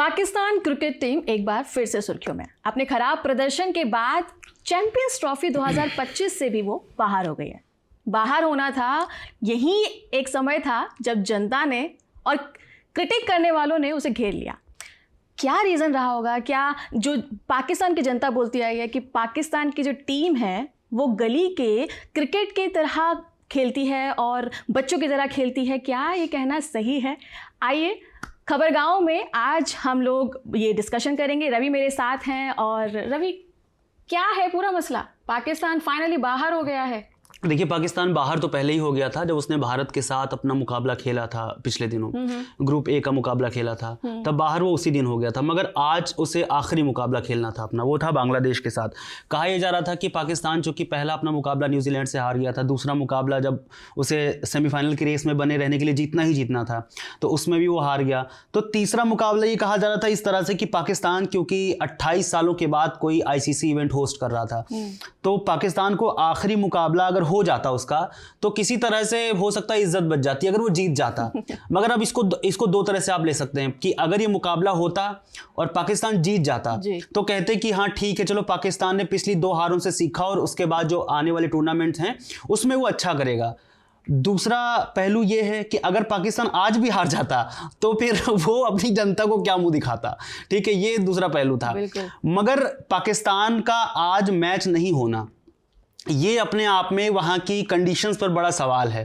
Pakistan cricket team एक बार फिर से सुर्खियों में। अपने खराब प्रदर्शन के बाद चैंपियंस ट्रॉफी 2025 से भी वो बाहर हो गई है। बाहर होना था, यही एक समय था जब जनता ने और क्रिटिक करने वालों ने उसे घेर लिया। क्या रीज़न रहा होगा? क्या जो पाकिस्तान की जनता बोलती आई है कि पाकिस्तान की जो टीम है वो गली के क्रिकेट की तरह खेलती है और बच्चों की तरह खेलती है, क्या ये कहना सही है? आइए खबरगांव में आज हम लोग ये डिस्कशन करेंगे। रवि मेरे साथ हैं। और रवि, क्या है पूरा मसला? पाकिस्तान फाइनली बाहर हो गया है। देखिए, पाकिस्तान बाहर तो पहले ही हो गया था जब उसने भारत के साथ अपना मुकाबला खेला था पिछले दिनों। ग्रुप ए का मुकाबला खेला था, तब बाहर वो उसी दिन हो गया था। मगर आज उसे आखिरी मुकाबला खेलना था अपना, वो था बांग्लादेश के साथ। कहा यह जा रहा था कि पाकिस्तान चूंकि पहला अपना मुकाबला न्यूजीलैंड से हार गया था, दूसरा मुकाबला जब उसे सेमीफाइनल की रेस में बने रहने के लिए जीतना ही जीतना था तो उसमें भी वो हार गया। तो तीसरा मुकाबला ये कहा जा रहा था इस तरह से कि पाकिस्तान क्योंकि 28 सालों के बाद कोई आईसीसी इवेंट होस्ट कर रहा था, तो पाकिस्तान को आखिरी मुकाबला अगर हो जाता उसका तो किसी तरह से हो सकता है इज्जत बच जाती अगर वो जीत जाता। मगर अब इसको दो तरह से आप ले सकते हैं कि अगर ये मुकाबला होता और पाकिस्तान जीत जाता तो कहते कि हाँ ठीक है, चलो पाकिस्तान ने पिछली 2 हारों से सीखा और उसके बाद जो आने वाले टूर्नामेंट्स हैं उसमें वो अच्छा करेगा। दूसरा पहलू ये है कि अगर पाकिस्तान आज भी हार जाता तो फिर वो अपनी जनता को क्या मुंह दिखाता। ठीक है, ये दूसरा पहलू था। मगर पाकिस्तान का आज मैच नहीं होना ये अपने आप में वहाँ की कंडीशंस पर बड़ा सवाल है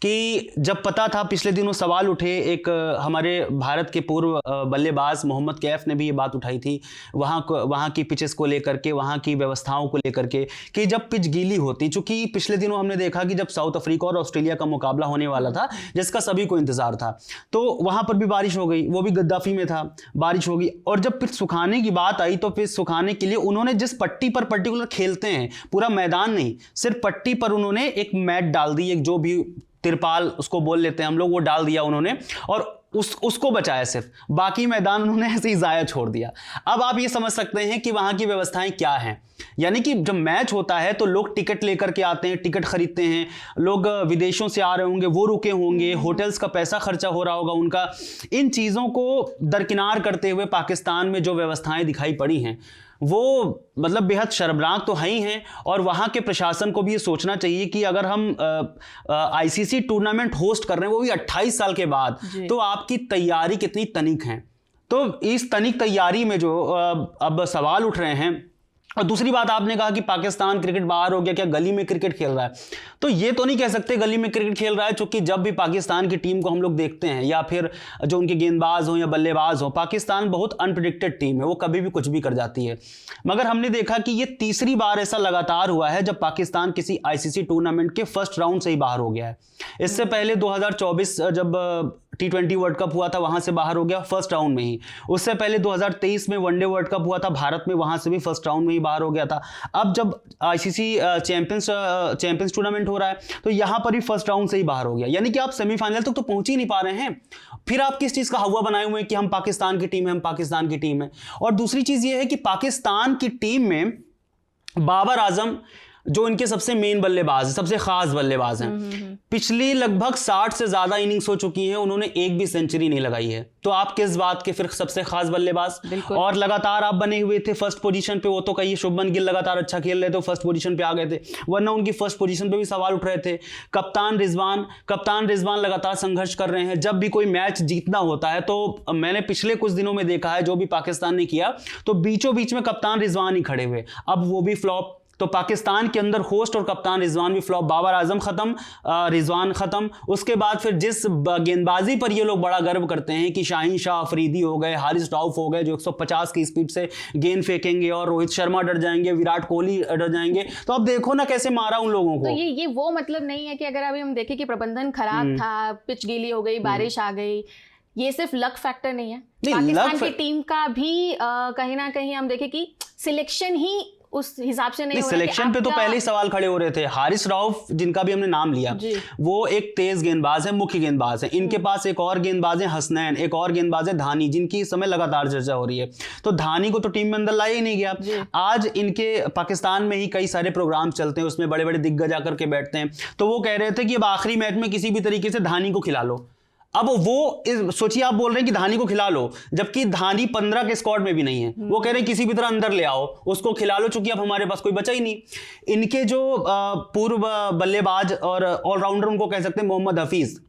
कि जब पता था, पिछले दिनों सवाल उठे, एक हमारे भारत के पूर्व बल्लेबाज मोहम्मद कैफ ने भी ये बात उठाई थी वहाँ की पिचेस को लेकर के, वहाँ की व्यवस्थाओं को लेकर के, कि जब पिच गीली होती, चूंकि पिछले दिनों हमने देखा कि जब साउथ अफ्रीका और ऑस्ट्रेलिया का मुकाबला होने वाला था जिसका सभी को इंतजार था, तो वहाँ पर भी बारिश हो गई, वो भी गद्दाफी में था, बारिश हो गई। और जब पिच सुखाने की बात आई तो पिच सुखाने के लिए उन्होंने जिस पट्टी पर पर्टिकुलर खेलते हैं, पूरा मैदान नहीं, सिर्फ पट्टी पर उन्होंने एक मैट डाल दी, एक जो भी तिरपाल उसको बोल लेते हैं हम लोग, वो डाल दिया उन्होंने और उसको बचाया, सिर्फ बाकी मैदान उन्होंने ऐसे ही जाया छोड़ दिया। अब आप ये समझ सकते हैं कि वहां की व्यवस्थाएं क्या हैं। यानी कि जब मैच होता है तो लोग टिकट लेकर के आते हैं, टिकट खरीदते हैं, लोग विदेशों से आ रहे होंगे, वो रुके होंगे, होटल्स का पैसा खर्चा हो रहा होगा उनका। इन चीज़ों को दरकिनार करते हुए पाकिस्तान में जो व्यवस्थाएं दिखाई पड़ी हैं वो मतलब बेहद शर्मनाक तो है ही हैं। और वहाँ के प्रशासन को भी ये सोचना चाहिए कि अगर हम आईसीसी टूर्नामेंट होस्ट कर रहे हैं वो भी 28 साल के बाद, तो आपकी तैयारी कितनी तनिक है। तो इस तनिक तैयारी में जो अब सवाल उठ रहे हैं। और दूसरी बात, आपने कहा कि पाकिस्तान क्रिकेट बाहर हो गया, क्या गली में क्रिकेट खेल रहा है? तो ये तो नहीं कह सकते गली में क्रिकेट खेल रहा है, क्योंकि जब भी पाकिस्तान की टीम को हम लोग देखते हैं या फिर जो उनके गेंदबाज हो या बल्लेबाज हो, पाकिस्तान बहुत अनप्रेडिक्टेड टीम है, वो कभी भी कुछ भी कर जाती है। मगर हमने देखा कि ये तीसरी बार ऐसा लगातार हुआ है जब पाकिस्तान किसी आईसीसी टूर्नामेंट के फर्स्ट राउंड से ही बाहर हो गया है। इससे पहले 2024 जब T20 वर्ल्ड कप हुआ था वहां से बाहर हो गया फर्स्ट राउंड में ही। उससे पहले 2023 में वनडे वर्ल्ड कप हुआ था भारत में, वहां से भी फर्स्ट राउंड में ही बाहर हो गया था। अब जब आईसीसी चैंपियंस टूर्नामेंट हो रहा है तो यहां पर भी फर्स्ट राउंड से ही बाहर हो गया। यानी कि आप सेमीफाइनल तक तो पहुंच ही नहीं पा रहे हैं, फिर आप किस चीज का हवा बनाए हुए हैं कि हम पाकिस्तान की टीम है, हम पाकिस्तान की टीम है। और दूसरी चीज ये है कि पाकिस्तान की टीम में बाबर आजम जो इनके सबसे मेन बल्लेबाज है, सबसे खास बल्लेबाज हैं, पिछली लगभग 60 से ज्यादा इनिंग्स हो चुकी हैं, उन्होंने एक भी सेंचुरी नहीं लगाई है। तो आप किस बात के फिर सबसे खास बल्लेबाज? और लगातार आप बने हुए थे फर्स्ट पोजीशन पे, वो तो कहिए शुभमन गिल लगातार अच्छा खेल रहे थे, फर्स्ट पोजीशन पे आ गए थे, वरना उनकी फर्स्ट पोजीशन पे भी सवाल उठ रहे थे। कप्तान रिजवान लगातार संघर्ष कर रहे हैं। जब भी कोई मैच जीतना होता है तो मैंने पिछले कुछ दिनों में देखा है जो भी पाकिस्तान ने किया तो बीचों बीच में कप्तान रिजवान ही खड़े हुए। अब वो भी फ्लॉप। तो पाकिस्तान के अंदर होस्ट और कप्तान रिजवान भी फ्लॉप, बाबर आजम खत्म, रिजवान खत्म। उसके बाद फिर जिस गेंदबाजी पर ये लोग बड़ा गर्व करते हैं कि शाहीन शाह अफरीदी हो गए, हारिस राउफ हो गए जो 150 की स्पीड से गेंद फेंकेंगे और रोहित शर्मा डर जाएंगे, विराट कोहली डर जाएंगे, तो अब देखो ना कैसे मारा उन लोगों को। तो ये वो मतलब नहीं है कि अगर अभी हम देखें कि प्रबंधन खराब था, पिच गीली हो गई, बारिश आ गई, ये सिर्फ लक फैक्टर नहीं है। पाकिस्तान की टीम का भी कहीं ना कहीं हम देखें कि सिलेक्शन ही उस हिसाब से नहीं हो रहा। सिलेक्शन पे तो पहले ही सवाल खड़े हो रहे थे। हारिस राउफ जिनका भी हमने नाम लिया, वो एक तेज गेंदबाज है, मुख्य गेंदबाज है। इनके पास एक और गेंदबाज है हसनैन, एक और गेंदबाज है धानी, जिनकी इस समय लगातार चर्चा हो रही है। तो धानी को तो टीम में अंदर लाया ही नहीं गया। आज इनके पाकिस्तान में ही कई सारे प्रोग्राम चलते हैं, उसमें बड़े बड़े दिग्गज आकर के बैठते हैं, तो वो कह रहे थे कि अब आखिरी मैच में किसी भी तरीके से धानी को खिला लो। अब वो सोचिए, आप बोल रहे हैं कि धानी को खिला लो, जबकि धानी 15 के स्क्वाड में भी नहीं है। वो कह रहे हैं किसी भी तरह अंदर ले आओ, उसको खिला लो, चूंकि अब हमारे पास कोई बचा ही नहीं। इनके जो पूर्व बल्लेबाज और ऑलराउंडर उनको कह सकते हैं मोहम्मद हफीज,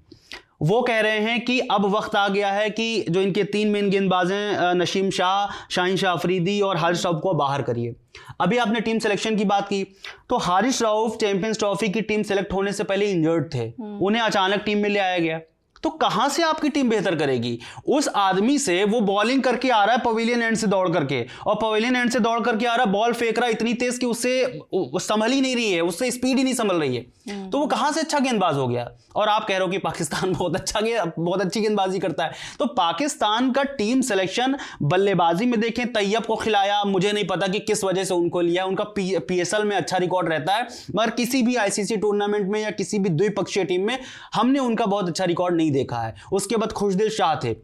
वो कह रहे हैं कि अब वक्त आ गया है कि जो इनके 3 मेन गेंदबाज हैं नसीम शाह, शाहीन शाह अफरीदी और हारिस रऊफ को बाहर करिए। अभी आपने टीम सिलेक्शन की बात की, तो हारिस रऊफ चैंपियंस ट्रॉफी की टीम सेलेक्ट होने से पहले इंजर्ड थे, उन्हें अचानक टीम में ले आया गया। तो कहां से आपकी टीम बेहतर करेगी? उस आदमी से, वो बॉलिंग करके आ रहा है पवेलियन एंड से दौड़ करके, और पवेलियन एंड से दौड़ करके आ रहा है, बॉल फेंक रहा है इतनी तेज कि उससे संभल ही नहीं रही है, उससे स्पीड ही नहीं संभल रही है। तो वो कहां से अच्छा गेंदबाज हो गया? और आप कह रहे हो कि पाकिस्तान बहुत अच्छी गेंदबाजी करता है। तो पाकिस्तान का टीम सिलेक्शन बल्लेबाजी में देखें, तैयब को खिलाया, मुझे नहीं पता कि किस वजह से उनको लिया, उनका पीएसएल में अच्छा रिकॉर्ड रहता है, मगर किसी भी आईसीसी टूर्नामेंट में या किसी भी द्विपक्षीय टीम में हमने उनका बहुत अच्छा रिकॉर्ड नहीं देखा है। उसके बाद खुशदिल शाह थे,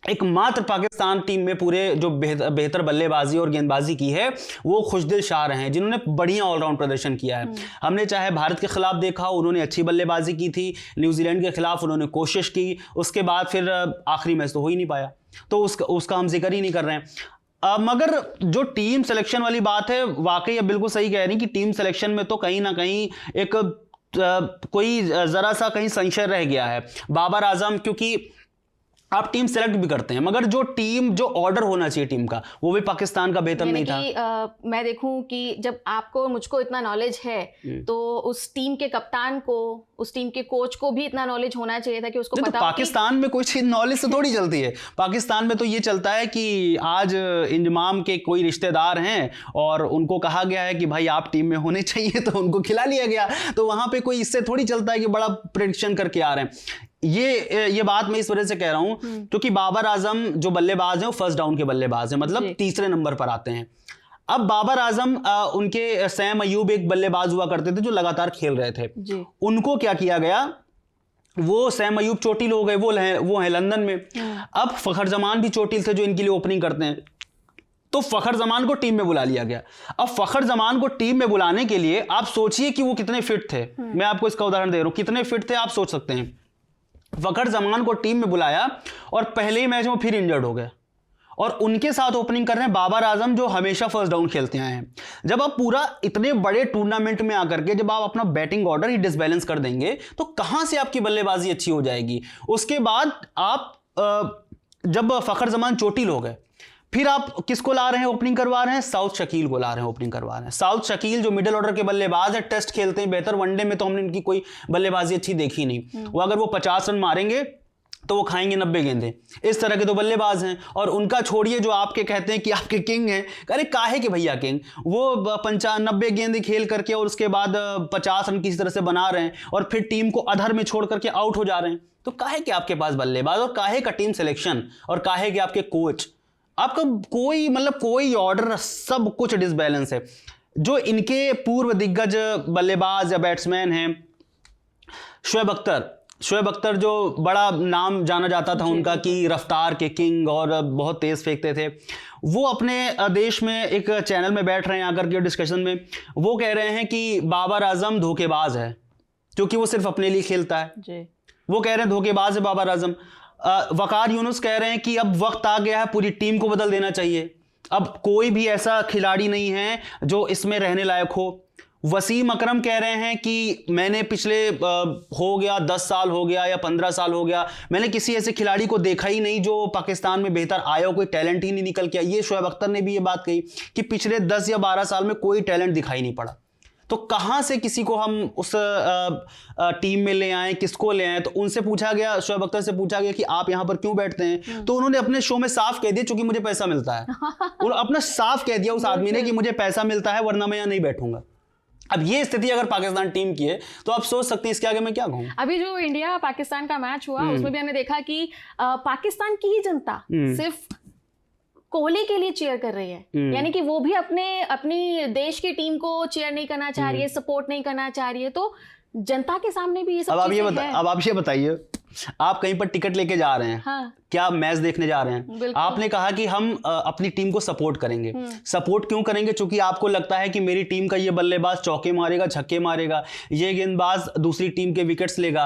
एकमात्र पाकिस्तान टीम में पूरे जो बेहतर बल्लेबाजी और गेंदबाजी की है वो खुशदिल शाह रहे हैं, जिन्होंने बढ़िया ऑलराउंड प्रदर्शन किया है। हमने चाहे भारत के खिलाफ देखा, उन्होंने अच्छी बल्लेबाजी की थी, न्यूजीलैंड के खिलाफ उन्होंने कोशिश की, उसके बाद फिर आखिरी मैच तो हो ही नहीं पाया, तो उसका हम जिक्र ही नहीं कर रहे हैं। मगर जो टीम सिलेक्शन वाली बात है, वाकई अब बिल्कुल सही कह रही कि टीम सिलेक्शन में तो कहीं ना कहीं एक कोई जरा सा कहीं संशय रह गया है। बाबर आजम, क्योंकि आप टीम सेलेक्ट भी करते हैं, मगर जो ऑर्डर होना चाहिए टीम का, वो भी पाकिस्तान का बेहतर नहीं था। मैं देखूं कि जब आपको मुझको इतना नॉलेज है, तो उस टीम के कप्तान को, उस टीम के कोच को भी इतना नॉलेज होना चाहिए था कि उसको पता तो पाकिस्तान में कोई चीज नॉलेज से थोड़ी चलती है। पाकिस्तान में तो ये चलता है कि आज इंजमाम के कोई रिश्तेदार हैं और उनको कहा गया है कि भाई आप टीम में होने चाहिए, तो उनको खिला लिया गया। तो वहां पे कोई इससे थोड़ी चलता है कि बड़ा प्रेडिक्शन करके आ रहे हैं। ये बात मैं इस वजह से कह रहा हूं क्योंकि बाबर आजम जो बल्लेबाज हैं वो फर्स्ट डाउन के बल्लेबाज हैं, मतलब तीसरे नंबर पर आते हैं। अब बाबर आजम उनके सैम अयूब एक बल्लेबाज हुआ करते थे जो लगातार खेल रहे थे, उनको क्या किया गया, वो सैम अयूब चोटिल हो गए, वो हैं लंदन में। अब फखर जमान भी चोटिल थे जो इनके लिए ओपनिंग करते हैं, तो फखर जमान को टीम में बुला लिया गया। अब फखर जमान को टीम में बुलाने के लिए आप सोचिए कि वो कितने फिट थे। मैं आपको इसका उदाहरण दे रहा हूं, कितने फिट थे आप सोच सकते हैं। फखर जमान को टीम में बुलाया और पहले ही मैच में फिर इंजर्ड हो गए, और उनके साथ ओपनिंग कर रहे हैं बाबर आजम जो हमेशा फर्स्ट डाउन खेलते आए हैं। जब आप पूरा इतने बड़े टूर्नामेंट में आकर के जब आप अपना बैटिंग ऑर्डर ही डिसबैलेंस कर देंगे, तो कहां से आपकी बल्लेबाजी अच्छी हो जाएगी? उसके बाद आप जब फखर जमान चोटिल हो गए, फिर आप किसको ला रहे हैं ओपनिंग करवा रहे हैं? साउथ शकील को ला रहे हैं ओपनिंग करवा रहे हैं। साउथ शकील जो मिडिल ऑर्डर के बल्लेबाज है, टेस्ट खेलते हैं बेहतर, वनडे में तो हमने इनकी कोई बल्लेबाजी अच्छी देखी नहीं। वो अगर वो 50 रन मारेंगे तो वो खाएंगे 90 गेंदें, इस तरह के तो बल्लेबाज हैं। और उनका छोड़िए, जो आपके कहते हैं कि आपके किंग हैं, अरे काहे के भैया किंग, वो 90 गेंदें खेल करके और उसके बाद 50 रन किसी तरह से बना रहे हैं और फिर टीम को अधर में छोड़ करके आउट हो जा रहे हैं। तो काहे के आपके पास बल्लेबाज, और काहे का टीम सिलेक्शन, और काहे के आपके कोच, आपका कोई ऑर्डर, सब कुछ डिसबैलेंस है। जो इनके पूर्व दिग्गज बल्लेबाज या बैट्समैन हैं, शोएब अख्तर जो बड़ा नाम जाना जाता था उनका कि रफ्तार के किंग और बहुत तेज फेंकते थे, वो अपने देश में एक चैनल में बैठ रहे हैं आकर के डिस्कशन में, वो कह रहे हैं कि बाबर आजम धोखेबाज है क्योंकि वो सिर्फ अपने लिए खेलता है जी। वो कह रहे हैं धोखेबाज है बाबर आजम। वकार यूनुस कह रहे हैं कि अब वक्त आ गया है, पूरी टीम को बदल देना चाहिए, अब कोई भी ऐसा खिलाड़ी नहीं है जो इसमें रहने लायक हो। वसीम अकरम कह रहे हैं कि मैंने पिछले हो गया 10 साल हो गया या 15 साल हो गया, मैंने किसी ऐसे खिलाड़ी को देखा ही नहीं जो पाकिस्तान में बेहतर आया हो, कोई टैलेंट ही नहीं निकल के। ये शोएब अख्तर ने भी ये बात कही कि पिछले 10 या 12 साल में कोई टैलेंट दिखाई नहीं पड़ा। तो कहां से किसी को हम उस टीम में ले आए, किसको ले आए? तो उनसे पूछा गया, शोएब अख्तर से पूछा गया कि आप यहां पर क्यों बैठते हैं? तो उन्होंने अपने शो में साफ कह दिया चूंकि मुझे पैसा मिलता है। और अपना साफ कह दिया उस आदमी ने कि मुझे पैसा मिलता है, वरना मैं यहां नहीं बैठूंगा। अब ये स्थिति अगर पाकिस्तान टीम की है तो आप सोच सकते हैं इसके आगे मैं क्या कहूं। अभी जो इंडिया पाकिस्तान का मैच हुआ उसमें भी हमने देखा कि पाकिस्तान की ही जनता सिर्फ कोहली के लिए चीयर कर रही है, यानी कि वो भी अपनी देश की टीम को चीयर नहीं करना चाह रही है, सपोर्ट नहीं करना चाह रही है। तो जनता के सामने भी ये सब अब आप ये है। बताइए, आप कहीं पर टिकट लेके जा रहे हैं, हाँ। क्या मैच देखने जा रहे हैं, आपने कहा कि हम अपनी टीम को सपोर्ट करेंगे। सपोर्ट क्यों करेंगे? क्योंकि आपको लगता है कि मेरी टीम का ये बल्लेबाज चौके मारेगा, छक्के मारेगा, ये गेंदबाज दूसरी टीम के विकेट्स लेगा।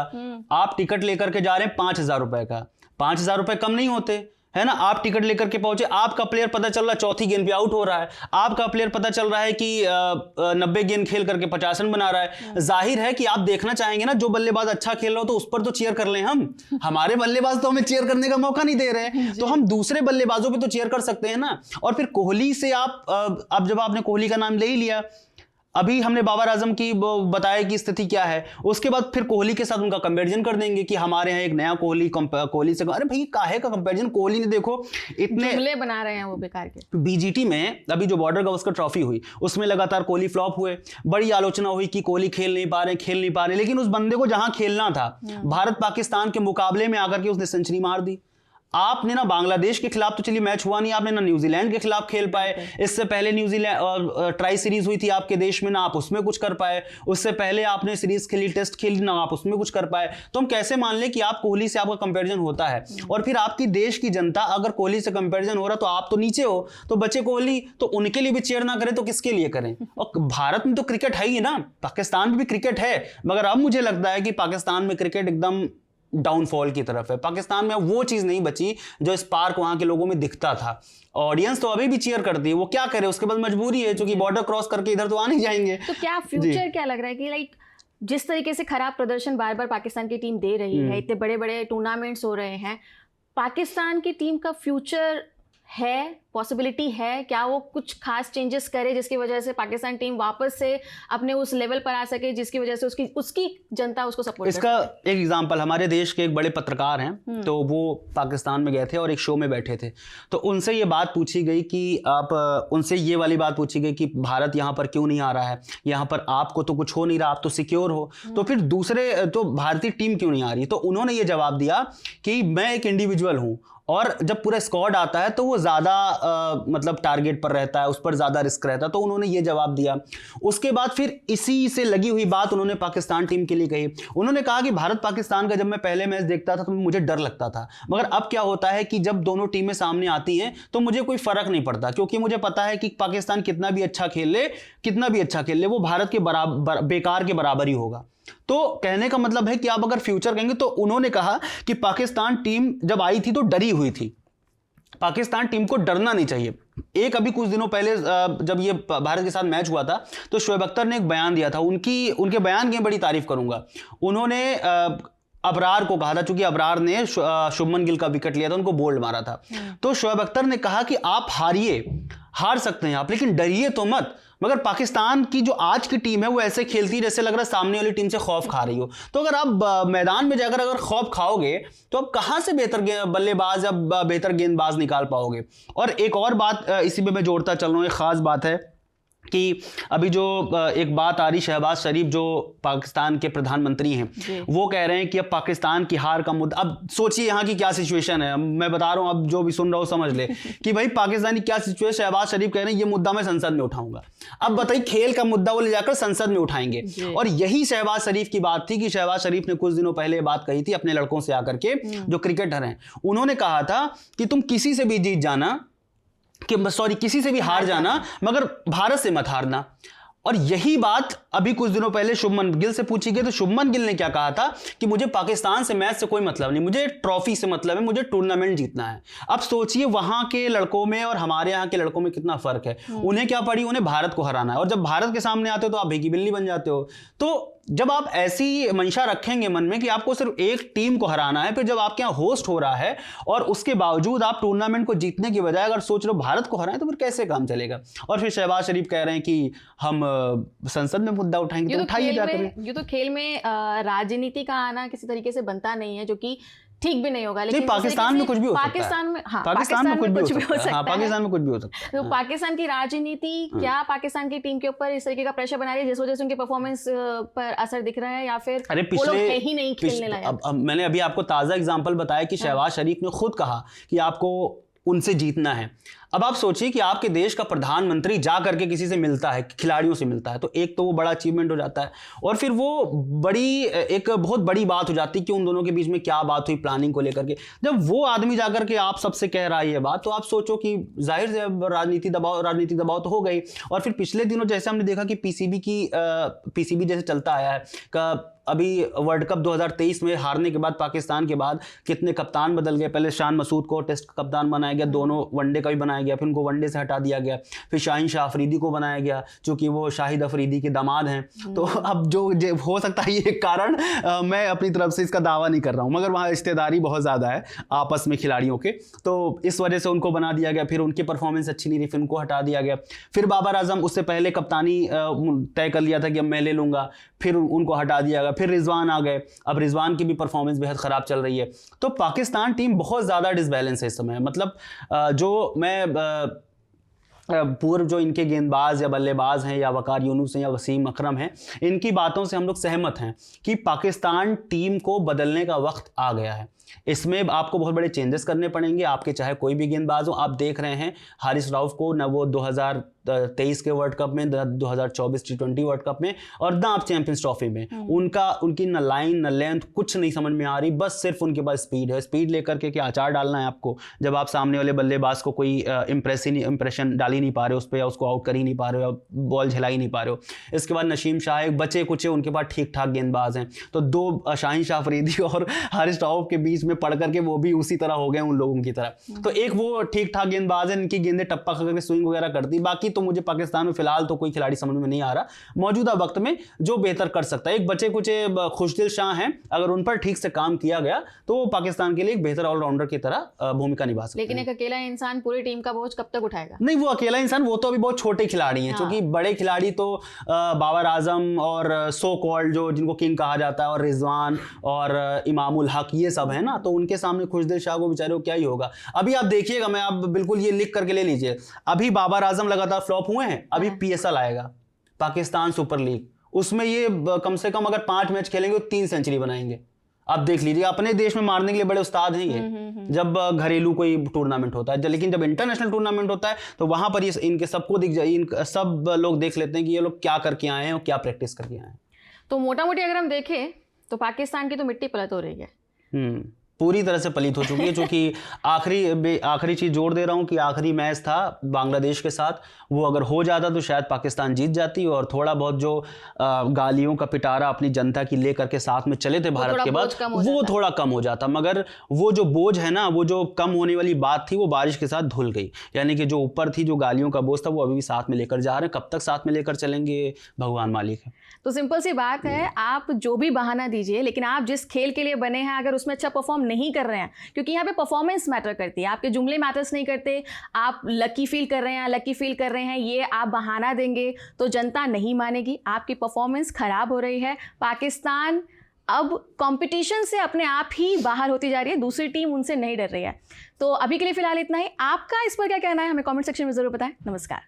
आप टिकट लेकर के जा रहे हैं 5,000 रुपए का, 5,000 रुपए कम नहीं होते, है ना। आप टिकट लेकर के पहुंचे, आपका प्लेयर पता चल रहा है चौथी गेंद पे आउट हो रहा है, आपका प्लेयर पता चल रहा है कि 90 गेंद खेल करके 50 रन बना रहा है। जाहिर है कि आप देखना चाहेंगे ना, जो बल्लेबाज अच्छा खेल रहा हो तो उस पर तो चीयर कर लें हम। हमारे बल्लेबाज तो हमें चीयर करने का मौका नहीं दे रहे हैं, तो हम दूसरे बल्लेबाजों पे तो चीयर कर सकते हैं ना। और फिर कोहली से आप अब जब आपने कोहली का नाम ले ही लिया, अभी हमने बाबर आजम की बताया कि स्थिति क्या है, उसके बाद फिर कोहली के साथ उनका कंपैरिजन कर देंगे कि हमारे यहाँ एक नया कोहली से। अरे भाई काहे का कंपैरिजन? कोहली ने देखो इतने जुमले बना रहे हैं वो बेकार के। बीजीटी में अभी जो बॉर्डर गावस्कर ट्रॉफी हुई उसमें लगातार कोहली फ्लॉप हुए, बड़ी आलोचना हुई कि कोहली खेल नहीं पा रहे, लेकिन उस बंदे को जहां खेलना था भारत पाकिस्तान के मुकाबले में आकर के उसने सेंचुरी मार दी। आपने ना बांग्लादेश के खिलाफ तो चलिए मैच हुआ नहीं, आपने ना न्यूजीलैंड के खिलाफ खेल पाए, इससे पहले न्यूजीलैंड ट्राई सीरीज हुई थी आपके देश में, ना आप उसमें कुछ कर पाए, उससे पहले आपने सीरीज खेली, टेस्ट खेली, ना आप उसमें कुछ कर पाए। तो हम कैसे मान लें कि आप कोहली से आपका कंपैरिजन होता है? और फिर आपकी देश की जनता अगर कोहली से कंपैरिजन हो रहा तो आप तो नीचे हो, तो बचे कोहली, तो उनके लिए भी चेयर ना करें तो किसके लिए करें? और भारत में तो क्रिकेट है ही ना, पाकिस्तान में भी क्रिकेट है, मगर अब मुझे लगता है कि पाकिस्तान में क्रिकेट एकदम डाउनफॉल की तरफ है। पाकिस्तान में वो चीज नहीं बची जो स्पार्क वहां के लोगों में दिखता था। ऑडियंस तो अभी भी चीयर करती है, वो क्या करे, उसके बाद मजबूरी है, क्योंकि बॉर्डर क्रॉस करके इधर तो आ नहीं जाएंगे। तो क्या फ्यूचर क्या लग रहा है कि लाइक जिस तरीके से खराब प्रदर्शन बार बार पाकिस्तान की टीम दे रही है, इतने बड़े बड़े टूर्नामेंट्स हो रहे हैं, पाकिस्तान की टीम का फ्यूचर है, पॉसिबिलिटी है क्या वो कुछ खास चेंजेस करे जिसकी वजह से पाकिस्तान टीम वापस से अपने उस लेवल पर आ सके जिसकी वजह से उसकी जनता उसको सपोर्ट करे? इसका एक एग्जांपल, हमारे देश के एक बड़े पत्रकार हैं, तो वो पाकिस्तान में गए थे और एक शो में बैठे थे, तो उनसे ये बात पूछी गई कि उनसे ये वाली बात पूछी गई कि भारत यहाँ पर क्यों नहीं आ रहा है, यहाँ पर आपको तो कुछ हो नहीं रहा, आप तो सिक्योर हो, तो फिर दूसरे तो भारतीय टीम क्यों नहीं आ रही? तो उन्होंने ये जवाब दिया कि मैं एक इंडिविजुअल हूँ और जब पूरा स्क्वाड आता है तो वो ज़्यादा मतलब टारगेट पर रहता है, उस पर ज़्यादा रिस्क रहता है, तो उन्होंने ये जवाब दिया। उसके बाद फिर इसी से लगी हुई बात उन्होंने पाकिस्तान टीम के लिए कही। उन्होंने कहा कि भारत पाकिस्तान का जब मैं पहले मैच देखता था तो मुझे डर लगता था, मगर अब क्या होता है कि जब दोनों टीमें सामने आती हैं तो मुझे कोई फ़र्क नहीं पड़ता, क्योंकि मुझे पता है कि पाकिस्तान कितना भी अच्छा खेल ले वो भारत के बेकार के बराबर ही होगा। तो कहने का मतलब है कि आप अगर फ्यूचर कहेंगे, तो उन्होंने कहा कि पाकिस्तान टीम जब आई थी तो डरी हुई थी, पाकिस्तान टीम को डरना नहीं चाहिए। एक अभी कुछ दिनों पहले जब ये भारत के साथ मैच हुआ था तो शोएब अख्तर ने एक बयान दिया था, उनके बयान की बड़ी तारीफ करूंगा। उन्होंने अबरार को कहा था, चूंकि अबरार ने शुभमन गिल का विकेट लिया था, उनको बोल्ड मारा था, तो शोएब अख्तर ने कहा कि आप हार सकते हैं आप, लेकिन डरिए तो मत। मगर पाकिस्तान की जो आज की टीम है वो ऐसे खेलती है जैसे लग रहा है सामने वाली टीम से खौफ खा रही हो। तो अगर आप मैदान में जाकर अगर खौफ खाओगे तो आप कहां से बेहतर बल्लेबाज या बेहतर गेंदबाज निकाल पाओगे? और एक और बात इसी में मैं जोड़ता चल रहा हूं, एक खास बात है कि अभी जो एक बात आ रही, शहबाज शरीफ जो पाकिस्तान के प्रधानमंत्री हैं, वो कह रहे हैं कि अब पाकिस्तान की हार का मुद्दा, अब सोचिए यहाँ की क्या सिचुएशन है, मैं बता रहा हूँ, अब जो भी सुन रहा हो समझ ले कि भाई पाकिस्तानी क्या सिचुएशन। शहबाज शरीफ कह रहे हैं ये मुद्दा मैं संसद में उठाऊंगा। अब बताइए, खेल का मुद्दा वो ले जाकर संसद में उठाएंगे। और यही शहबाज शरीफ की बात थी कि शहबाज शरीफ ने कुछ दिनों पहले बात कही थी अपने लड़कों से आकर के, जो क्रिकेटर हैं, उन्होंने कहा था कि तुम किसी से भी जीत जाना, किसी से भी हार जाना, मगर भारत से मत हारना। और यही बात अभी कुछ दिनों पहले शुभमन गिल से पूछी गई, तो शुभमन गिल ने क्या कहा था कि मुझे पाकिस्तान से मैच से कोई मतलब नहीं, मुझे ट्रॉफी से मतलब है, मुझे टूर्नामेंट जीतना है। अब सोचिए वहां के लड़कों में और हमारे यहाँ के लड़कों में कितना फर्क है। उन्हें क्या पड़ी, उन्हें भारत को हराना है, और जब भारत के सामने आते हो तो आप भीगी बिल्ली बन जाते हो। तो जब आप ऐसी मंशा रखेंगे मन में कि आपको सिर्फ एक टीम को हराना है, फिर जब आपके यहाँ होस्ट हो रहा है और उसके बावजूद आप टूर्नामेंट को जीतने की बजाय अगर सोच रहे हो भारत को हराएं, तो फिर कैसे काम चलेगा? और फिर शहबाज शरीफ कह रहे हैं कि हम संसद में मुद्दा उठाएंगे, तो उठाइए जाकर। ये तो खेल में राजनीति का आना किसी तरीके से बनता नहीं है, जो कि ठीक भी नहीं होगा। लेकिन पाकिस्तान में कुछ भी हो सकता है, पाकिस्तान में कुछ भी हो सकता है, पाकिस्तान में कुछ भी हो सकता है। तो पाकिस्तान की राजनीति क्या पाकिस्तान की टीम के ऊपर इस तरीके का प्रेशर बना रही है जिस वजह से उनके परफॉर्मेंस पर असर दिख रहा है, या फिर वो लोग ही नहीं खेलने लायक? मैंने अभी आपको ताजा एग्जांपल बताया कि शहबाज शरीफ ने खुद कहा कि आपको उनसे जीतना है। अब आप सोचिए कि आपके देश का प्रधानमंत्री जा करके किसी से मिलता है, खिलाड़ियों से मिलता है, तो एक तो वो बड़ा अचीवमेंट हो जाता है, और फिर वो एक बहुत बड़ी बात हो जाती है कि उन दोनों के बीच में क्या बात हुई प्लानिंग को लेकर के। जब वो आदमी जाकर के आप सबसे कह रहा है ये बात, तो आप सोचो कि जाहिर से राजनीतिक दबाव तो हो गई। और फिर पिछले दिनों जैसे हमने देखा कि पीसीबी जैसे चलता आया है, अभी वर्ल्ड कप 2023 में हारने के बाद पाकिस्तान के बाद कितने कप्तान बदल गए। पहले शान मसूद को टेस्ट कप्तान बनाया गया, दोनों वनडे का भी बनाया गया, फिर उनको वनडे से हटा दिया गया, फिर शाहीन शाह अफरीदी को बनाया गया चूंकि वो शाहिद अफरीदी के दामाद हैं। तो अब जो हो सकता है ये कारण, मैं अपनी तरफ से इसका दावा नहीं कर रहा हूँ, मगर वहाँ रिश्तेदारी बहुत ज़्यादा है आपस में खिलाड़ियों के, तो इस वजह से उनको बना दिया गया। फिर उनकी परफॉर्मेंस अच्छी नहीं रही, फिर उनको हटा दिया गया। फिर बाबर आजम उससे पहले कप्तानी तय कर लिया था कि अब मैं ले लूँगा, फिर उनको हटा दिया गया। फिर रिजवान आ गए, अब रिजवान की भी परफॉर्मेंस बेहद ख़राब चल रही है। तो पाकिस्तान टीम बहुत ज़्यादा डिसबैलेंस है इस समय। मतलब जो मैं पूर्व जो इनके गेंदबाज या बल्लेबाज हैं, या वकार यूनुस हैं या वसीम अकरम हैं, इनकी बातों से हम लोग सहमत हैं कि पाकिस्तान टीम को बदलने का वक्त आ गया है। इसमें आपको बहुत बड़े चेंजेस करने पड़ेंगे, आपके चाहे कोई भी गेंदबाज हो। आप देख रहे हैं हारिस राउफ को, न वो 2023 के वर्ल्ड कप में, 2024 T20 वर्ल्ड कप में, और ना आप चैंपियंस ट्रॉफी में, उनकी न लाइन न लेंथ कुछ नहीं समझ में आ रही। बस सिर्फ उनके पास स्पीड है, स्पीड लेकर के क्या अचार डालना है आपको, जब आप सामने वाले बल्लेबाज को कोई इंप्रेशन डाल ही नहीं पा रहे हो उस पर, या उसको आउट कर ही नहीं पा रहे हो, बॉल झेला ही नहीं पा रहे हो। इसके बाद नसीम शाह बचे कुचे, उनके पास ठीक ठाक गेंदबाज हैं। तो दो शाहीन शाह अफरीदी और हारिस राउफ के बीच में पढ़ करके वो भी उसी तरह हो गए उन लोगों की तरह। तो एक वो ठीक ठाक गेंदबाज है, इनकी गेंदें टप्पा करके स्विंग वगैरह करती। बाकी तो मुझे पाकिस्तान में फिलहाल तो कोई खिलाड़ी समझ में नहीं आ रहा मौजूदा वक्त में जो बेहतर कर सकता है। एक बचे कुचे खुशदिल शाह हैं, अगर उन पर ठीक से काम किया गया तो वो पाकिस्तान के लिए एक बेहतर ऑलराउंडर की तरह भूमिका निभा सकते हैं। लेकिन एक अकेला इंसान पूरी टीम का बोझ कब तक उठाएगा? नहीं, वो अकेला इंसान, वो तो अभी बहुत छोटे खिलाड़ी हैं, क्योंकि बड़े खिलाड़ी तो बाबर आजम और सो कॉल्ड जो जिनको किंग कहा जाता है, और रिजवान और इमामुल हक, ये सब है ना, तो उनके सामने खुशदिल शाह को बेचारे को क्या ही होगा। अभी आप देखिएगा, मैं आप बिल्कुल ये लिख करके ले लीजिए, अभी बाबर आजम लगातार फ्लॉप हुए हैं, अभी PSL आएगा, पाकिस्तान सुपर लीग, उसमें ये कम से कम अगर 5 मैच खेलेंगे तो 3 सेंचुरी बनाएंगे। आप देख लीजिए, अपने देश में मारने के लिए बड़े उस्ताद हैं ये, जब घरेलू कोई टूर्नामेंट होता है। लेकिन जब इंटरनेशनल टूर्नामेंट होता है तो वहां पर ये इनके सबको दिख जाए, सब लोग देख लेते हैं कि ये लोग क्या करके आए हैं और क्या प्रैक्टिस करके आए हैं। तो मोटा मोटी अगर हम देखें तो पाकिस्तान की तो मिट्टी पलट हो रही है, पूरी तरह से पलित हो चुकी है। चूंकि आखिरी चीज़ जोड़ दे रहा हूँ कि आखिरी मैच था बांग्लादेश के साथ, वो अगर हो जाता तो शायद पाकिस्तान जीत जाती, और थोड़ा बहुत जो गालियों का पिटारा अपनी जनता की ले करके साथ में चले थे भारत के बाद, वो थोड़ा कम हो जाता। मगर वो जो बोझ है ना, वो जो कम होने वाली बात थी, वो बारिश के साथ धुल गई। यानी कि जो ऊपर थी, जो गालियों का बोझ था, वो अभी भी साथ में लेकर जा रहे हैं। कब तक साथ में लेकर चलेंगे, भगवान मालिक है। तो सिंपल सी बात है, आप जो भी बहाना दीजिए, लेकिन आप जिस खेल के लिए बने हैं अगर उसमें अच्छा परफॉर्म नहीं कर रहे हैं, क्योंकि यहाँ पे परफॉर्मेंस मैटर करती है, आपके जुमले मैटर्स नहीं करते, आप लकी फील कर रहे हैं, ये आप बहाना देंगे तो जनता नहीं मानेगी। आपकी परफॉर्मेंस खराब हो रही है, पाकिस्तान अब कंपटीशन से अपने आप ही बाहर होती जा रही है, दूसरी टीम उनसे नहीं डर रही है। तो अभी के लिए फिलहाल इतना ही। आपका इस पर क्या कहना है, हमें कमेंट सेक्शन में ज़रूर बताएं। नमस्कार।